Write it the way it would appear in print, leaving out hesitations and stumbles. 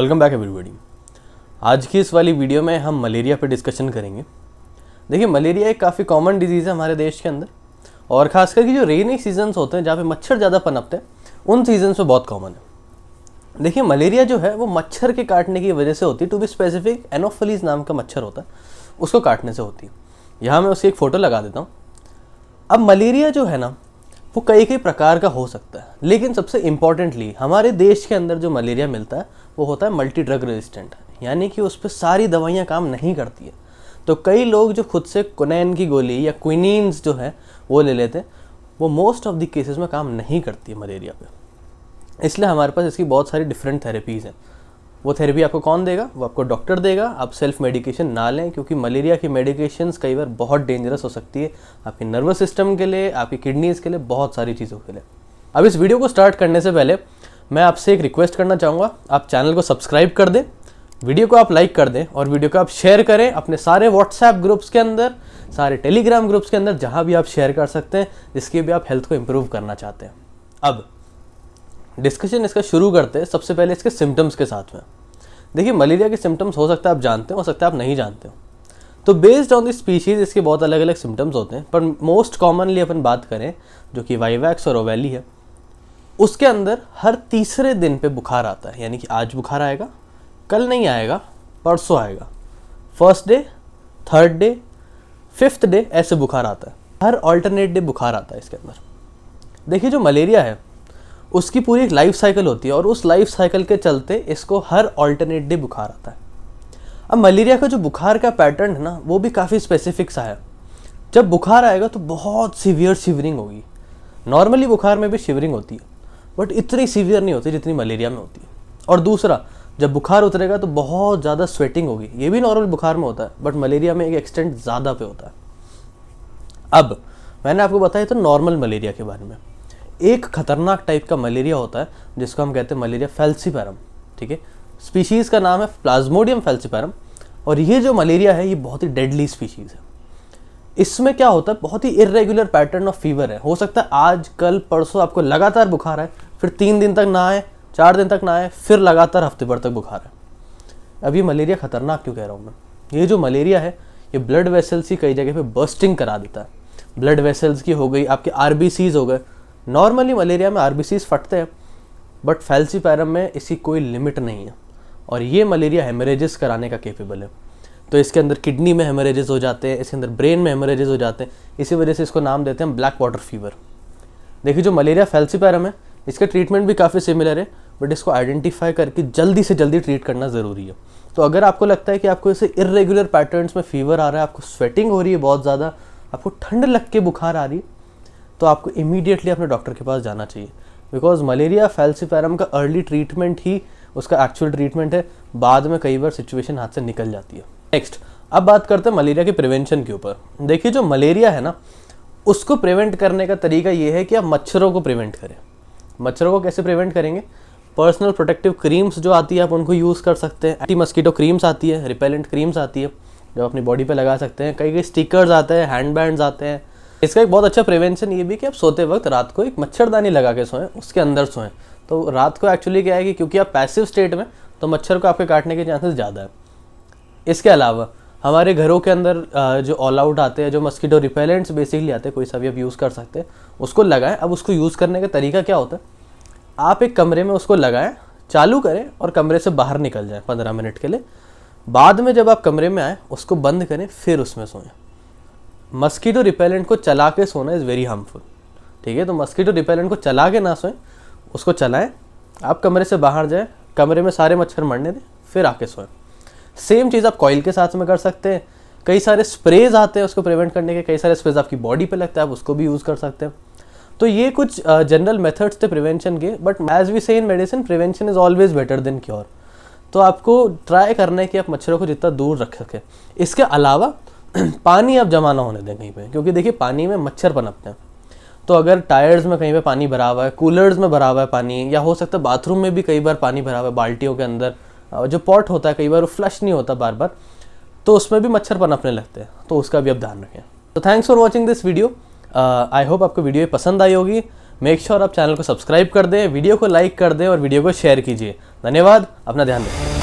Welcome back everybody. आज की इस वाली वीडियो में हम मलेरिया पे डिस्कशन करेंगे। देखिए, मलेरिया एक काफ़ी कॉमन डिजीज़ है हमारे देश के अंदर, और ख़ासकर कि जो रेनी सीजन्स होते हैं जहाँ पे मच्छर ज़्यादा पनपते हैं उन सीजन्स में बहुत कॉमन है। देखिए, मलेरिया जो है वो मच्छर के काटने की वजह से होती है। टू बी स्पेसिफिक, एनोफिलीज नाम का मच्छर होता है, उसको काटने से होती है। यहाँ मैं उसकी एक फ़ोटो लगा देता हूँ। अब मलेरिया जो है ना वो कई कई प्रकार का हो सकता है, लेकिन सबसे इम्पॉर्टेंटली हमारे देश के अंदर जो मलेरिया मिलता है वो होता है मल्टी ड्रग रेजिस्टेंट, यानी कि उस पर सारी दवाइयाँ काम नहीं करती है। तो कई लोग जो खुद से क्विनैन की गोली या क्विनीन्स जो है वो ले लेते हैं, वो मोस्ट ऑफ द केसेस में काम नहीं करती है मलेरिया पे। इसलिए हमारे पास इसकी बहुत सारी डिफरेंट थेरेपीज़ हैं। वो थेरेपी आपको कौन देगा? वो आपको डॉक्टर देगा। आप सेल्फ मेडिकेशन ना लें, क्योंकि मलेरिया की मेडिकेशंस कई बार बहुत डेंजरस हो सकती है आपके नर्वस सिस्टम के लिए, आपकी किडनीज़ के लिए, बहुत सारी चीज़ों के लिए। अब इस वीडियो को स्टार्ट करने से पहले मैं आपसे एक रिक्वेस्ट करना चाहूँगा, आप चैनल को सब्सक्राइब कर दें, वीडियो को आप लाइक कर दें और वीडियो को आप शेयर करें अपने सारे व्हाट्सएप ग्रुप्स के अंदर, सारे टेलीग्राम ग्रुप्स के अंदर, जहाँ भी आप शेयर कर सकते हैं, जिसकी भी आप हेल्थ को इम्प्रूव करना चाहते हैं। अब डिस्कशन इसका शुरू करते हैं सबसे पहले इसके सिम्टम्स के साथ में। देखिए, मलेरिया के सिम्टम्स हो सकता है आप जानते हो सकता है आप नहीं जानते हो। तो बेस्ड ऑन द स्पीशीज़ इसके बहुत अलग अलग सिम्टम्स होते हैं, पर मोस्ट कॉमनली अपन बात करें जो कि वाइवैक्स और ओवैली है, उसके अंदर हर तीसरे दिन पे बुखार आता है। यानी कि आज बुखार आएगा, कल नहीं आएगा, परसों आएगा, first day, third day, fifth day, ऐसे बुखार आता है। हर ऑल्टरनेट डे बुखार आता है इसके अंदर। देखिए, जो मलेरिया है उसकी पूरी एक लाइफ साइकिल होती है, और उस लाइफ साइकिल के चलते इसको हर ऑल्टरनेट डे बुखार आता है। अब मलेरिया का जो बुखार का पैटर्न है ना वो भी काफ़ी स्पेसिफिक सा है। जब बुखार आएगा तो बहुत सीवियर शिवरिंग होगी। नॉर्मली बुखार में भी शिवरिंग होती है, बट इतनी सीवियर नहीं होती जितनी मलेरिया में होती है। और दूसरा, जब बुखार उतरेगा तो बहुत ज़्यादा स्वेटिंग होगी। ये भी नॉर्मल बुखार में होता है, बट मलेरिया में एक एक्सटेंट ज़्यादा पे होता है। अब मैंने आपको बताया तो नॉर्मल मलेरिया के बारे में। एक खतरनाक टाइप का मलेरिया होता है जिसको हम कहते हैं मलेरिया फैल्सीपैरम। ठीक है, स्पीशीज़ का नाम है प्लाज्मोडियम फैल्सीपैरम, और ये जो मलेरिया है ये बहुत ही डेडली स्पीशीज़ है। इसमें क्या होता है, बहुत ही इर्रेगुलर पैटर्न ऑफ फीवर है। हो सकता है आज कल परसों आपको लगातार बुखार आए, फिर 3 दिन तक ना आए, 4 दिन तक ना आए, फिर लगातार हफ्ते भर तक बुखार है। अब ये मलेरिया खतरनाक क्यों कह रहा हूँ मैं? ये जो मलेरिया है ये ब्लड वेसल्स की कई जगह पे बर्स्टिंग करा देता है। ब्लड वेसल्स की हो गई, आपके आरबीसीज हो गए। नॉर्मली मलेरिया में आरबीसीज फटते हैं, बट फैल्सीपैरम में इसकी कोई लिमिट नहीं है, और ये मलेरिया हेमरेजेस कराने का केपेबल है। तो इसके अंदर किडनी में हेमरेजेस हो जाते हैं, इसके अंदर ब्रेन में हेमरेजेस हो जाते हैं। इसी वजह से इसको नाम देते हैं ब्लैक वाटर फीवर। देखिए, जो मलेरिया फैल्सीपैरम है इसका ट्रीटमेंट भी काफ़ी सिमिलर है, बट इसको आइडेंटिफाई करके जल्दी से जल्दी ट्रीट करना ज़रूरी है। तो अगर आपको लगता है कि आपको इसे इर्रेगुलर पैटर्न्स में फीवर आ रहा है, आपको स्वेटिंग हो रही है बहुत ज़्यादा, आपको ठंड लग के बुखार आ रही है, तो आपको इमीडिएटली अपने डॉक्टर के पास जाना चाहिए। बिकॉज मलेरिया फैल्सीपैरम का अर्ली ट्रीटमेंट ही उसका एक्चुअल ट्रीटमेंट है। बाद में कई बार सिचुएशन हाथ से निकल जाती है। नेक्स्ट, अब बात करते हैं मलेरिया के प्रिवेंशन के ऊपर। देखिए, जो मलेरिया है ना उसको प्रिवेंट करने का तरीका ये है कि आप मच्छरों को प्रिवेंट करें। मच्छरों को कैसे प्रिवेंट करेंगे? पर्सनल प्रोटेक्टिव क्रीम्स जो आती है आप उनको यूज़ कर सकते हैं। एंटी मस्कीटो क्रीम्स आती है, रिपेलेंट क्रीम्स आती है जो अपनी बॉडी पे लगा सकते हैं। कई कई स्टिकर्स आते हैं, हैंड बैंड्स आते हैं। इसका एक बहुत अच्छा प्रिवेंशन ये भी कि आप सोते वक्त रात को एक मच्छरदानी लगा के सोएं, उसके अंदर सोएं। तो रात को एक्चुअली क्या है कि क्योंकि आप पैसिव स्टेट में, तो मच्छर को आपके काटने के चांसेस ज़्यादा है। इसके अलावा हमारे घरों के अंदर जो ऑल आउट आते हैं, जो मस्कीटो रिपेलेंट्स बेसिकली आते हैं, कोई सा भी आप यूज़ कर सकते हैं, उसको लगाएं। अब उसको यूज़ करने का तरीका क्या होता है, आप एक कमरे में उसको लगाएं, चालू करें और कमरे से बाहर निकल जाएं 15 मिनट के लिए। बाद में जब आप कमरे में आएँ उसको बंद करें, फिर उसमें सोएं। मस्कीटो रिपेलेंट को चला के सोना इज़ वेरी हार्मफुल। ठीक है, तो मस्कीटो रिपेलेंट को चला के ना सोएं, उसको चलाएं, आप कमरे से बाहर जाएं, कमरे में सारे मच्छर मरने दें, फिर आके सोएं। सेम चीज़ आप कॉइल के साथ में कर सकते हैं। कई सारे स्प्रेज आते हैं उसको प्रिवेंट करने के, कई सारे स्प्रेज आपकी बॉडी पे लगता है, आप उसको भी यूज़ कर सकते हैं। तो ये कुछ जनरल मेथड्स थे प्रिवेंशन के, but as we say in medicine, prevention is always better than cure. तो आपको ट्राई करना है कि आप मच्छरों को जितना दूर रख सकें। इसके अलावा पानी आप जमा ना होने दें कहीं पे, क्योंकि देखिए पानी में मच्छर पनपते हैं। तो अगर टायर्स में कहीं पे पानी भरा हुआ है, कूलर्स में भरा हुआ है पानी, या हो सकता है बाथरूम में भी कई बार पानी भरा हुआ है बाल्टियों के अंदर, जो पॉट होता है कई बार वो फ्लश नहीं होता बार बार, तो उसमें भी मच्छर पनपने लगते हैं। तो उसका भी आप ध्यान रखें। तो thanks for watching this video. I hope आपको वीडियो पसंद आई होगी। मेक श्योर आप चैनल को सब्सक्राइब कर दें, वीडियो को लाइक कर दें और वीडियो को शेयर कीजिए। धन्यवाद, अपना ध्यान रखें।